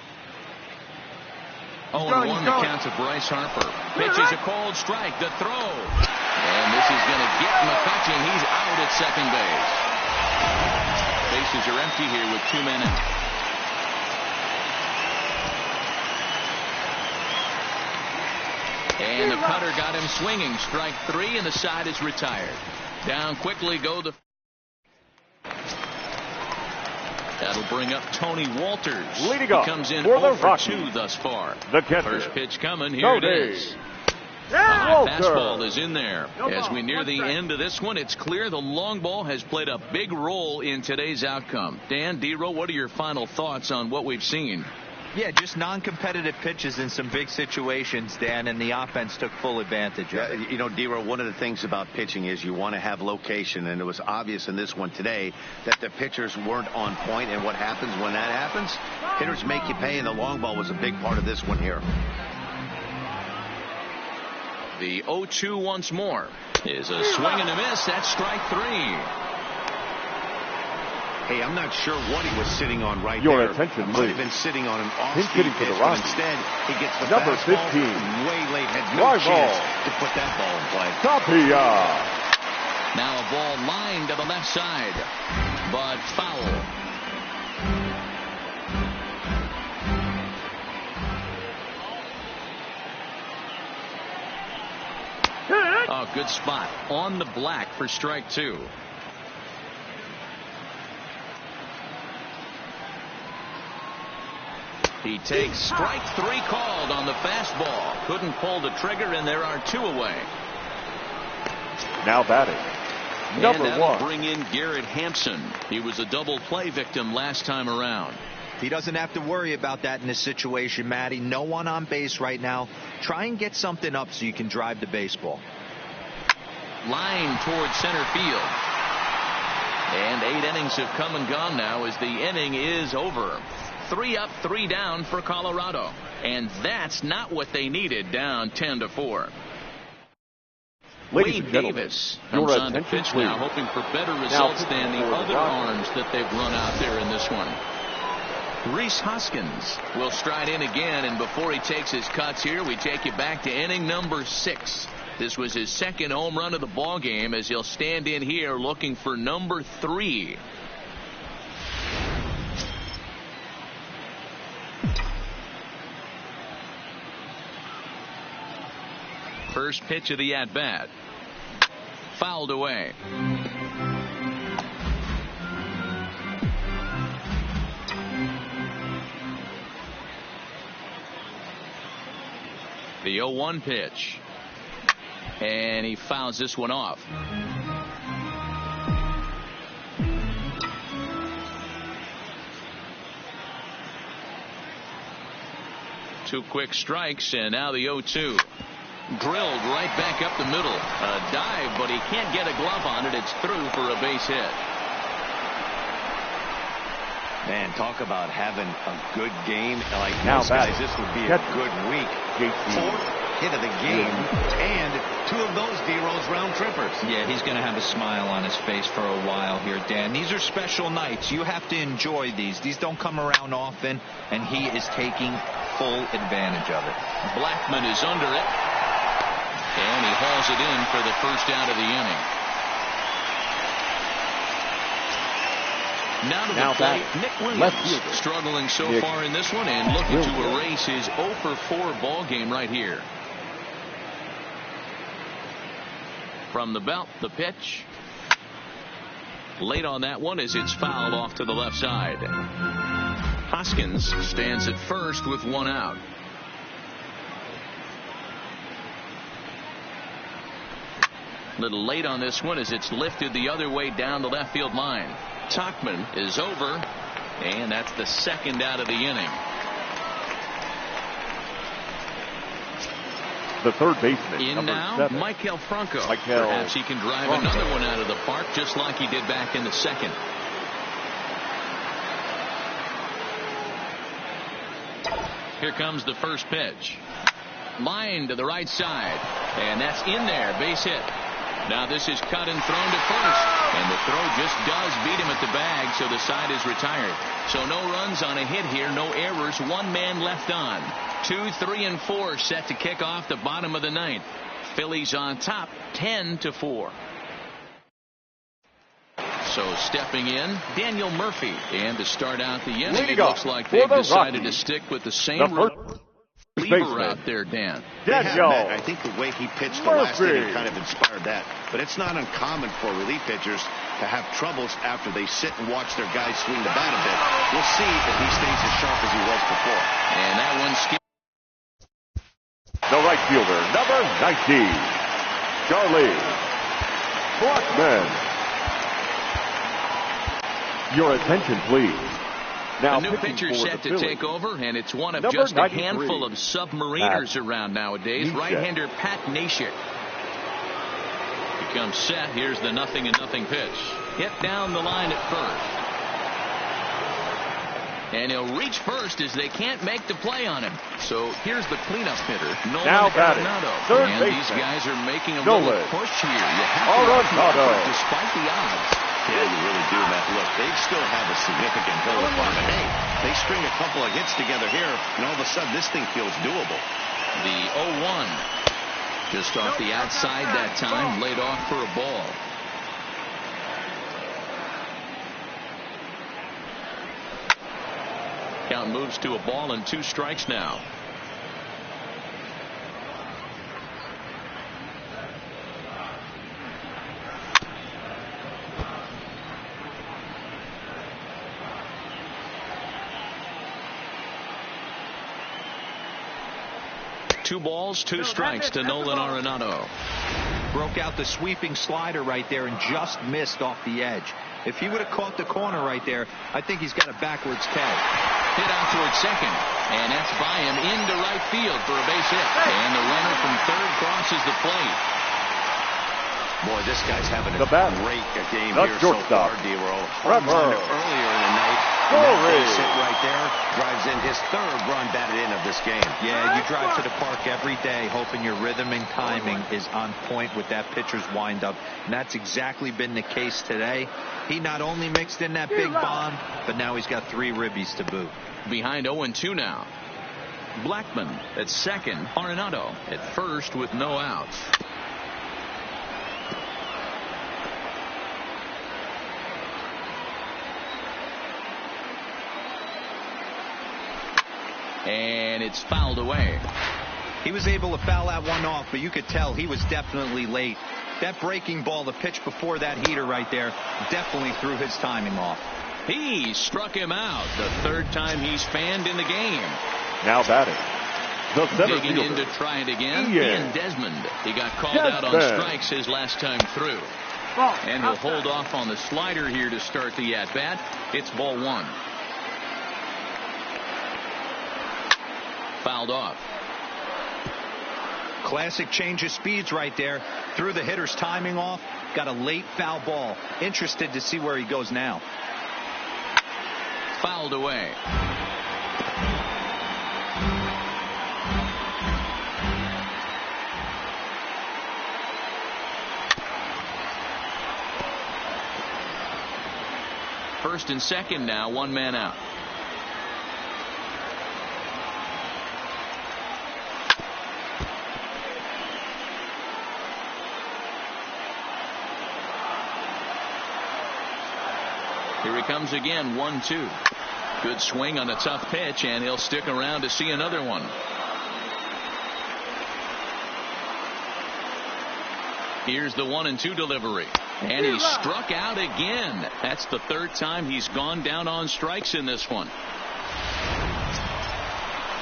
0-1 the count to Bryce Harper. Pitches a cold strike. The throw. And this is going to get McCutchen. He's out at second base. Bases are empty here with 2 men out. And the cutter got him swinging. Strike 3, and the side is retired. Down quickly go the. That'll bring up Tony Walters. Leading he off comes in for 0 the for Rockies. 2 thus far. The catcher. First pitch coming. Here it is. Fastball is in there. As we near the end of this one, it's clear the long ball has played a big role in today's outcome. Dan, D-Row, what are your final thoughts on what we've seen? Yeah, just non-competitive pitches in some big situations, Dan, and the offense took full advantage of it. You know, D-Row, one of the things about pitching is you want to have location, and it was obvious in this one today that the pitchers weren't on point, and what happens when that happens? Hitters make you pay, and the long ball was a big part of this one here. The 0-2 once more is a swing and a miss. That's strike 3. Hey, I'm not sure what he was sitting on right Your there. attention, Might have please. been sitting on an off-speed Hitting for the pitch, but Rockies. instead he gets the Number fastball 15. way late. Had no Fly chance ball. to put that ball in play. Tapia. Now a ball lined to the left side, but foul. Oh, good spot on the black for strike 2. He takes strike 3 called on the fastball. Couldn't pull the trigger, and there are 2 away. Now batting. Number And 1. bring in Garrett Hampson. He was a double play victim last time around. He doesn't have to worry about that in this situation, Matty. No one on base right now. Try and get something up so you can drive the baseball. Line towards center field. And 8 innings have come and gone now as the inning is over. 3 up, 3 down for Colorado. And that's not what they needed, down 10-4. Ladies Wade and gentlemen, Davis your comes on to attention, pitch please. now, hoping for better results than the other arms that they've run out there in this one. Rhys Hoskins will stride in again, and before he takes his cuts here, we take you back to inning number 6. This was his second home run of the ball game as he'll stand in here looking for number 3. First pitch of the at-bat. Fouled away. The 0-1 pitch. And he fouls this one off. Two quick strikes, and now the 0-2. Drilled right back up the middle. A dive, but he can't get a glove on it. It's through for a base hit. Man, talk about having a good game. Like Now most guys, batting. this would be a Catcher. good week. JT. 4th hit of the game, and 2 of those D-Rose round trippers. Yeah, he's going to have a smile on his face for a while here, Dan. These are special nights. You have to enjoy these. These don't come around often, and he is taking full advantage of it. Blackman is under it. And he hauls it in for the first out of the inning. Now to the plate, Nick Williams, struggling so far in this one and looking to erase his 0-for-4 ball game right here. From the belt, the pitch. Late on that one as it's fouled off to the left side. Hoskins stands at first with 1 out. Little late on this one as it's lifted the other way down the left field line. Tauchman is over, and that's the second out of the inning. The third baseman, In number now, 7. Michael Franco. Michael Perhaps he can drive Franco. another one out of the park just like he did back in the second. Here comes the first pitch. Line to the right side, and that's in there, base hit. Now this is cut and thrown to first, and the throw just does beat him at the bag, so the side is retired. So no runs on a hit here, no errors, 1 man left on. 2, 3, and 4 set to kick off the bottom of the 9th. Phillies on top, 10-4. So stepping in, Daniel Murphy, and to start out the inning, it looks like they've decided to stick with the same reliever out there, Dan. I think the way he pitched the last inning kind of inspired that. But it's not uncommon for relief pitchers to have troubles after they sit and watch their guys swing the bat a bit. We'll see if he stays as sharp as he was before. And that one skipped. The right fielder, number 19, Charlie Blackmon. Your attention, please. Now, a new pitcher set to take over, and it's one of number just 93, a handful of submariners around nowadays. Right-hander Pat Neshek. He comes set. Here's the 0-0 pitch. Hit down the line at first. And he'll reach first as they can't make the play on him. So here's the cleanup hitter, Nolan Arenado. And these guys are making a little push here. You have to despite the odds. Yeah, you really do, Matt. Look, they still have a significant hill to climb. But hey, they string a couple of hits together here, and all of a sudden this thing feels doable. The 0-1. Just off the outside that time, laid off for a ball. Count moves to a ball and 2 strikes now. Two balls, 2 strikes to Nolan Arenado. Broke out the sweeping slider right there and just missed off the edge. If he would have caught the corner right there, I think he's got a backwards catch. Hit out towards second, and that's by him into right field for a base hit. And the runner from third crosses the plate. Boy, this guy's having a great game here so far, D-Roll. Home run earlier in the night. Base hit right there drives in his 3rd run batted in of this game. Yeah, you drive to the park every day hoping your rhythm and timing is on point with that pitcher's windup, and that's exactly been the case today. He not only mixed in that big bomb, but now he's got 3 ribbies to boot. Behind 0-2 now. Blackmon at second, Arenado at first with no outs. And it's fouled away. He was able to foul that one off, but you could tell he was definitely late. That breaking ball, the pitch before that heater right there, definitely threw his timing off. He struck him out. The 3rd time he's fanned in the game. Now batting. The center digging fielder. in to try it again. Ian Desmond. He got called out on strikes his last time through. And he'll hold off on the slider here to start the at-bat. It's ball 1. Fouled off. Classic change of speeds right there. Threw the hitter's timing off. Got a late foul ball. Interested to see where he goes now. Fouled away. First and second now, 1 man out. Here he comes again, 1-2. Good swing on a tough pitch, and he'll stick around to see another one. Here's the 1-2 delivery. And he struck out again. That's the 3rd time he's gone down on strikes in this one.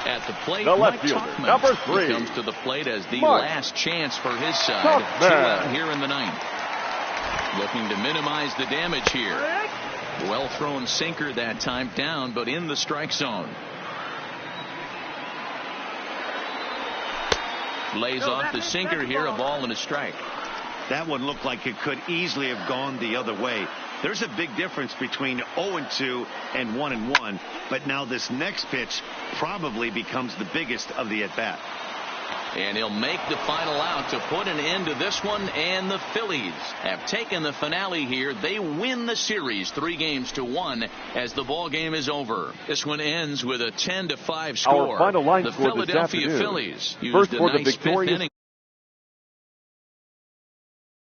At the plate, the left Mike fielder, Tauchman. number 3. He comes to the plate as the last chance for his side. 2 out here in the 9th. Looking to minimize the damage here. Well thrown sinker that time, down but in the strike zone. Lays off the sinker here, a ball and a strike. That one looked like it could easily have gone the other way. There's a big difference between 0-2 and 1-1, but now this next pitch probably becomes the biggest of the at-bat. And he'll make the final out to put an end to this one, and the Phillies have taken the finale here. They win the series 3-1 as the ball game is over. This one ends with a 10-5 score. Our final line the score Philadelphia this afternoon. Phillies used First a for the nice 5th victorious inning.